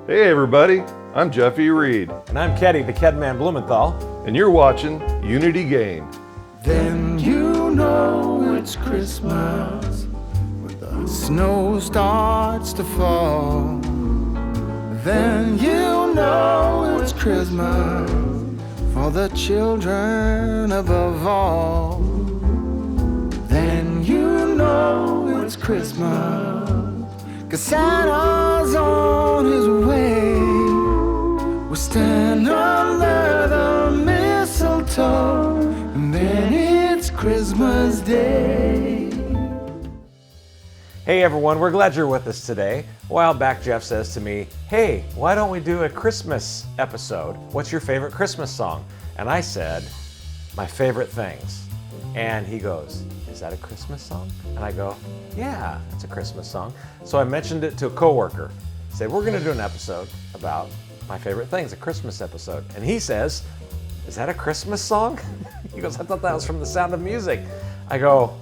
Hey everybody, I'm Jeffy Reed. And I'm Keddy, the Kedman Blumenthal. And you're watching Unity Gain. Then you know it's Christmas when the snow starts to fall. Then you know it's Christmas for the children above all. Then you know it's Christmas 'cause Santa's on his way. We'll stand under the mistletoe, and then it's Christmas Day. Hey everyone, we're glad you're with us today. A while back, Jeff says to me, hey, why don't we do a Christmas episode? What's your favorite Christmas song? And I said, my favorite things. And he goes, is that a Christmas song? And I go, yeah, it's a Christmas song. So I mentioned it to a coworker. Said, we're gonna do an episode about my favorite things, a Christmas episode. And he says, is that a Christmas song? He goes, I thought that was from The Sound of Music. I go,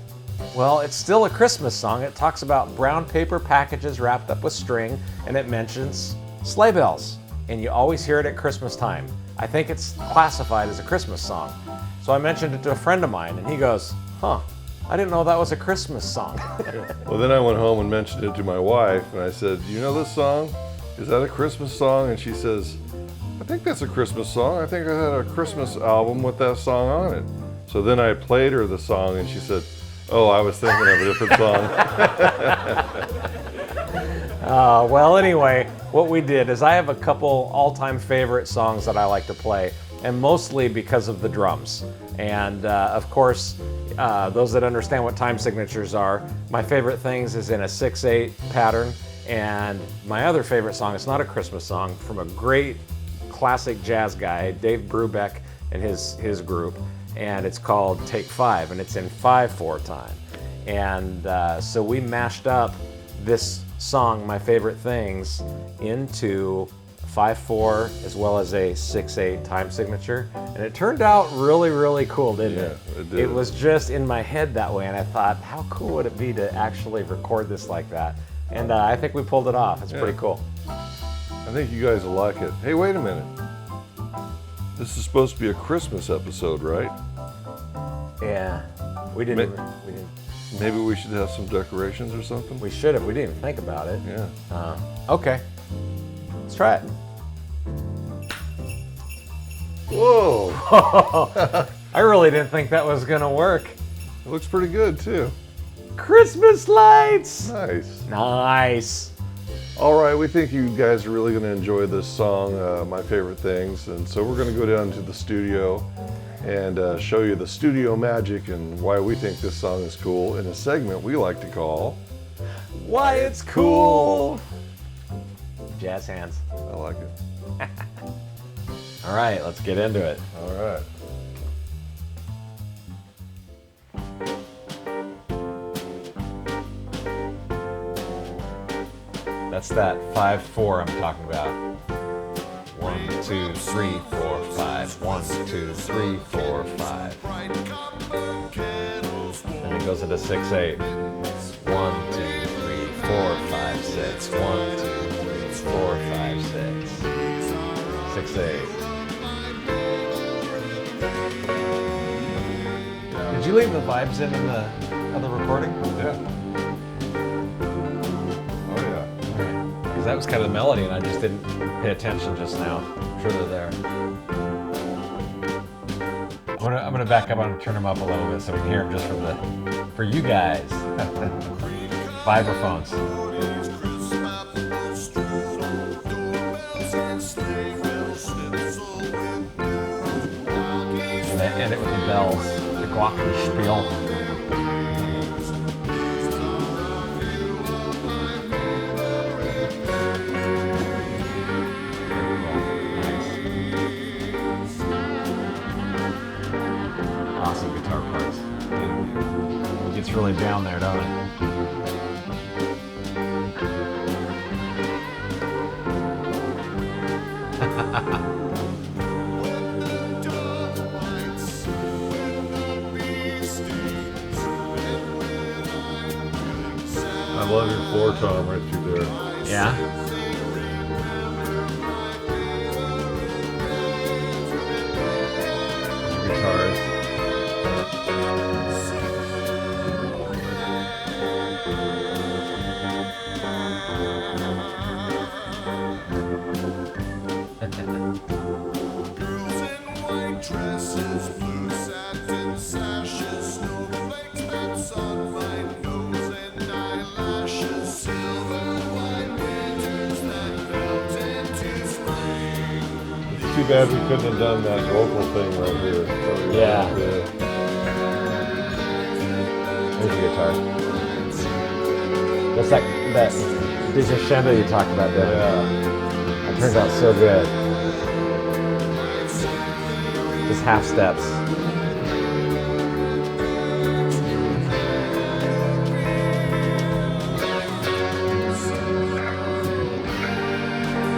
well, it's still a Christmas song. It talks about brown paper packages wrapped up with string, and it mentions sleigh bells. And you always hear it at Christmas time. I think it's classified as a Christmas song. So I mentioned it to a friend of mine, and he goes, huh, I didn't know that was a Christmas song. Well, then I went home and mentioned it to my wife, and I said, you know this song? Is that a Christmas song? And she says, I think that's a Christmas song. I think I had a Christmas album with that song on it. So then I played her the song, and she said, oh, I was thinking of a different song. Well, anyway, what we did is I have a couple all-time favorite songs that I like to play, and mostly because of the drums. And of course, those that understand what time signatures are, my favorite things is in a 6/8 pattern. And my other favorite song, it's not a Christmas song, from a great classic jazz guy, Dave Brubeck and his group, and it's called Take 5, and it's in 5/4 time. And so we mashed up this song, My Favorite Things, into 5/4 as well as a 6/8 time signature, and it turned out really, really cool, didn't it? It did. It was just in my head that way, and I thought, how cool would it be to actually record this like that? And I think we pulled it off. It's pretty cool. I think you guys will like it. Hey, wait a minute. This is supposed to be a Christmas episode, right? Yeah, we didn't. Maybe we should have some decorations or something? We should have. We didn't even think about it. Yeah. Okay, let's try it. Whoa! I really didn't think that was gonna work. It looks pretty good, too. Christmas lights! Nice. Nice. All right, we think you guys are really going to enjoy this song, My Favorite Things. And so we're going to go down to the studio and show you the studio magic and why we think this song is cool in a segment we like to call Why It's Cool! Jazz hands. I like it. All right, let's get into it. All right. That's that 5/4 I'm talking about. 1, 2, 3, 4, 5. 1, 2, 3, 4, 5. And it goes into 6/8. 1, 2, 3, 4, 5, 6. 1, 2, 3, 4, 5, 6. 6/8. Did you leave the vibes in the other recording? Yeah. Oh, yeah. Because that was kind of the melody, and I just didn't pay attention just now. I'm sure they're there. I'm gonna back up and turn them up a little bit so we can hear them just for you guys. Vibraphones. And they end it with the bells, the glockenspiel. Awesome guitar parts. It gets really down there, don't it? I love your floor tom right through there. Yeah? too bad we couldn't have done that vocal thing right here. Yeah. There's the guitar. That's that discrescendo you talked about there. Yeah. That turned out so good. Just half steps.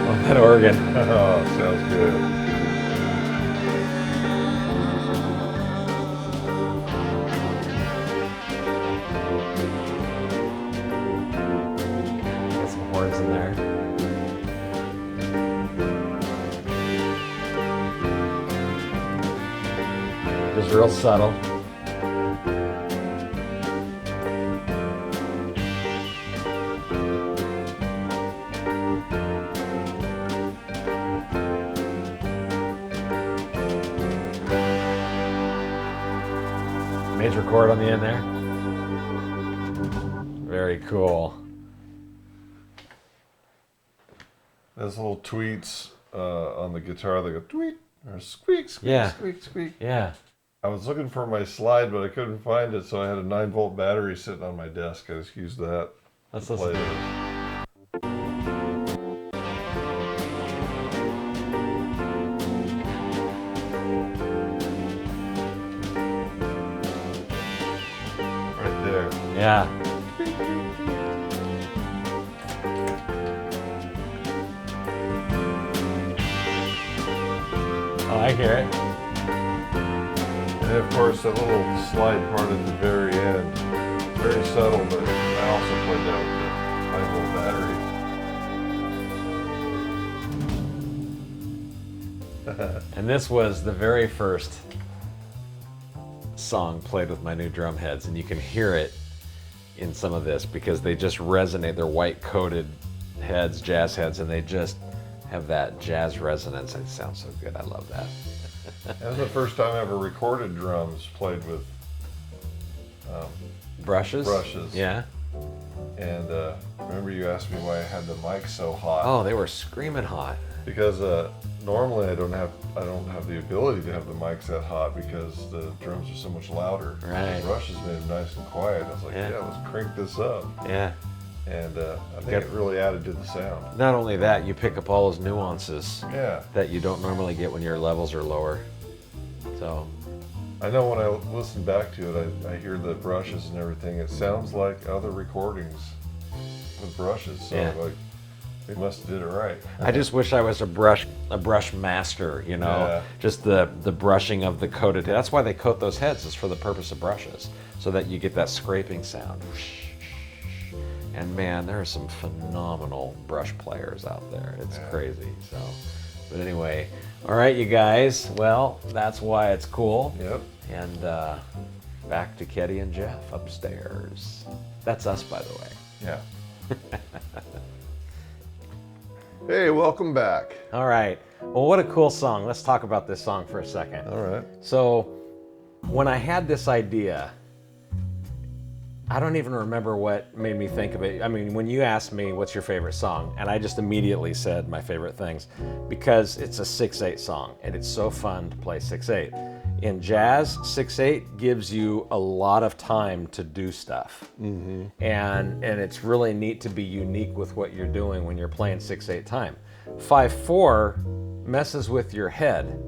Oh, that organ. Oh, sounds good. Get some horns in there. Just real subtle. Major chord on the end there. Very cool. Those little tweets on the guitar, they go tweet or squeak, squeak, Yeah. squeak, squeak. Yeah. I was looking for my slide, but I couldn't find it, so I had a 9-volt battery sitting on my desk. I just used that. Let's to listen. play this. Right there. Yeah. Oh, I hear it. And of course, that little slide part at the very end. It's very subtle, but I also played that with the 9-volt battery. And this was the very first song played with my new drum heads, and you can hear it in some of this because they just resonate. They're white coated heads, jazz heads, and they just have that jazz resonance. It sounds so good. I love that. That was the first time I ever recorded drums played with Brushes? brushes. Yeah. And remember you asked me why I had the mic so hot? Oh, they were screaming hot. Because normally I don't have the ability to have the mics that hot because the drums are so much louder. Right. The brushes made them nice and quiet. I was like, Yeah. yeah, let's crank this up. Yeah. And I think it really added to the sound. Not only that, you pick up all those nuances Yeah. that you don't normally get when your levels are lower. So, I know when I listen back to it, I hear the brushes and everything. It sounds like other recordings with brushes. So Yeah. like, they must have did it right. I just wish I was a brush master, you know, Yeah. just the brushing of the coated. That's why they coat those heads, is for the purpose of brushes, so that you get that scraping sound. And man, there are some phenomenal brush players out there. It's Yeah. crazy. So, but anyway, all right, you guys. Well, that's why it's cool. Yep. And back to Ketty and Jeff upstairs. That's us, by the way. Yeah. Hey, welcome back. All right. Well, what a cool song. Let's talk about this song for a second. All right. So, when I had this idea, I don't even remember what made me think of it. I mean, when you asked me what's your favorite song, and I just immediately said my favorite things, because it's a 6/8 song, and it's so fun to play 6/8. In jazz, 6/8 gives you a lot of time to do stuff. Mm-hmm. And it's really neat to be unique with what you're doing when you're playing 6/8 time. 5/4 messes with your head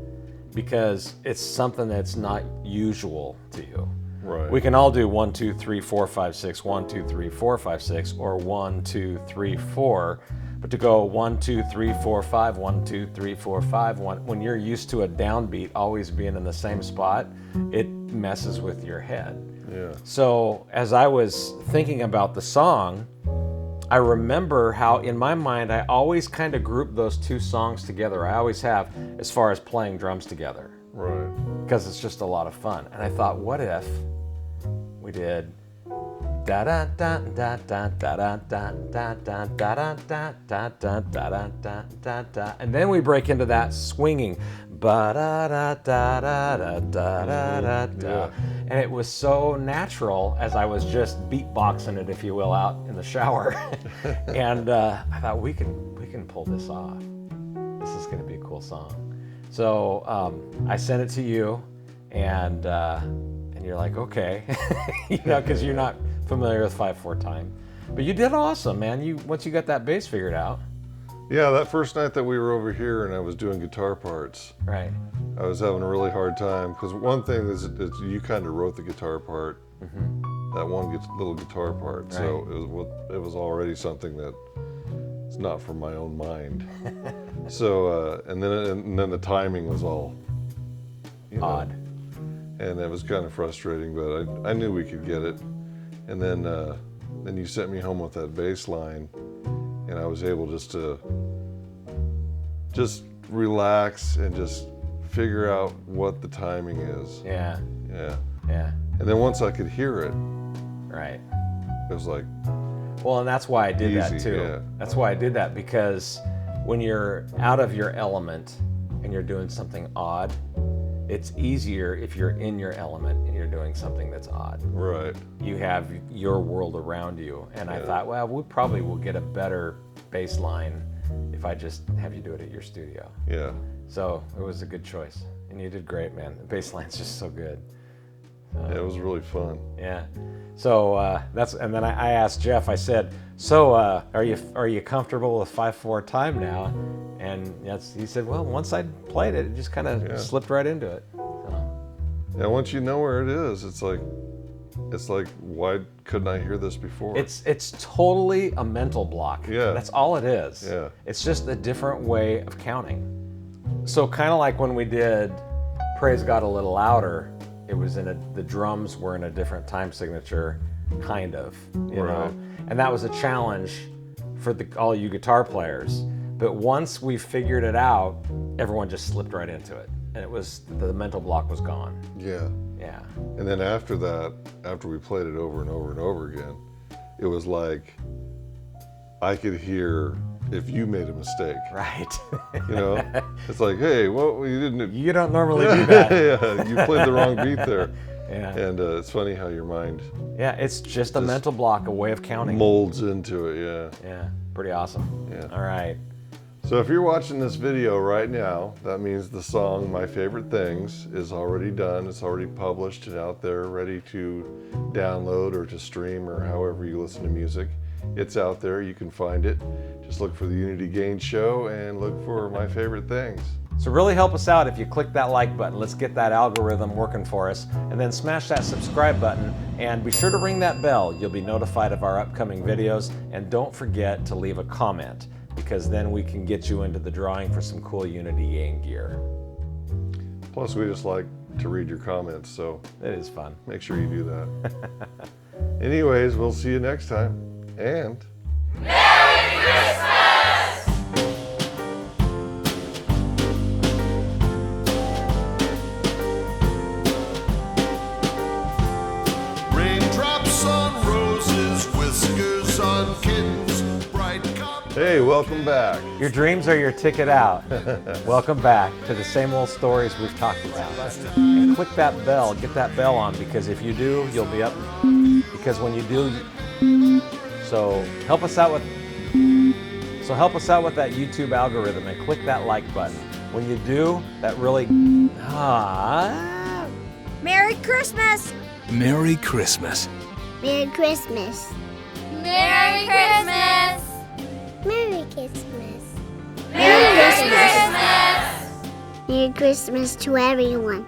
because it's something that's not usual to you. Right. We can all do 1, 2, 3, 4, 5, 6, 1, 2, 3, 4, 5, 6, or 1, 2, 3, 4. But to go 1, 2, 3, 4, 5, 1, 2, 3, 4, 5, 1, when you're used to a downbeat always being in the same spot, it messes with your head. Yeah. So as I was thinking about the song, I remember how in my mind I always kind of group those two songs together. I always have, as far as playing drums together, Right. because it's just a lot of fun. And I thought, what if we did da da da da da da da da da da da da da da da da da da da, and then we break into that swinging ba da da da da da da da da, and it was so natural as I was just beatboxing it, if you will, out in the shower. And I thought we can pull this off. This is going to be a cool song. So I sent it to you, and you're like, okay, because you're not familiar with 5/4 time. But you did awesome, man. Once you got that bass figured out. Yeah, that first night that we were over here and I was doing guitar parts, Right. I was having a really hard time because one thing is you kind of wrote the guitar part, that one little guitar part. Right. So it was already something that it's not from my own mind. So and then the timing was all Odd. and it was kind of frustrating. But I knew we could get it. And then you sent me home with that bass line, and I was able to relax and just figure out what the timing is. Yeah. Yeah. Yeah. And then once I could hear it, Right. it was like, Well, and that's why I did that Easy, too. yeah. That's why I did that, because when you're out of your element and you're doing something odd, it's easier if you're in your element and you're doing something that's odd. right. You have your world around you. And I thought, well, we probably will get a better bass line if I just have you do it at your studio. Yeah. So it was a good choice. And you did great, man. The bass line's just so good. Yeah, it was really fun. Yeah. So and then I asked Jeff, I said, so are you comfortable with 5/4 time now? And he said, well, once I played it, it just kind of slipped right into it. So, Yeah, once you know where it is, it's like, why couldn't I hear this before? it's totally a mental block. Yeah. That's all it is. Yeah. It's just a different way of counting. So kind of like when we did Praise God a Little Louder, it was the drums were in a different time signature, kind of, you know. And that was a challenge for all you guitar players. But once we figured it out, everyone just slipped right into it. And the mental block was gone. Yeah. Yeah. And then after that, after we played it over and over and over again, it was like I could hear if you made a mistake. Right. You know, it's like, hey, well, you didn't. You don't normally do that. Yeah, you played the wrong beat there. Yeah. And it's funny how your mind Yeah, it's just a mental block, a way of counting. molds into it. Yeah. Yeah, pretty awesome. Yeah. All right. So if you're watching this video right now, that means the song My Favorite Things is already done. It's already published and out there ready to download or to stream or however you listen to music. It's out there. You can find it. Just look for the Unity Gain Show and look for My Favorite Things. So really help us out if you click that like button. Let's get that algorithm working for us. And then smash that subscribe button and be sure to ring that bell. You'll be notified of our upcoming videos. And don't forget to leave a comment, because then we can get you into the drawing for some cool Unity Gain gear. Plus, we just like to read your comments, so It is fun. make sure you do that. Anyways, we'll see you next time. And Raindrops on roses, whiskers on kittens, bright cop. hey, welcome back. Your dreams are your ticket out. Welcome back to the same old stories we've talked about. And click that bell, get that bell on, because if you do, you'll be up. Because when you do, so help us out with that YouTube algorithm and click that like button. When you do, that really Merry Christmas! Merry Christmas. Merry Christmas! Merry Christmas! Merry Christmas! Merry Christmas! Merry Christmas to everyone.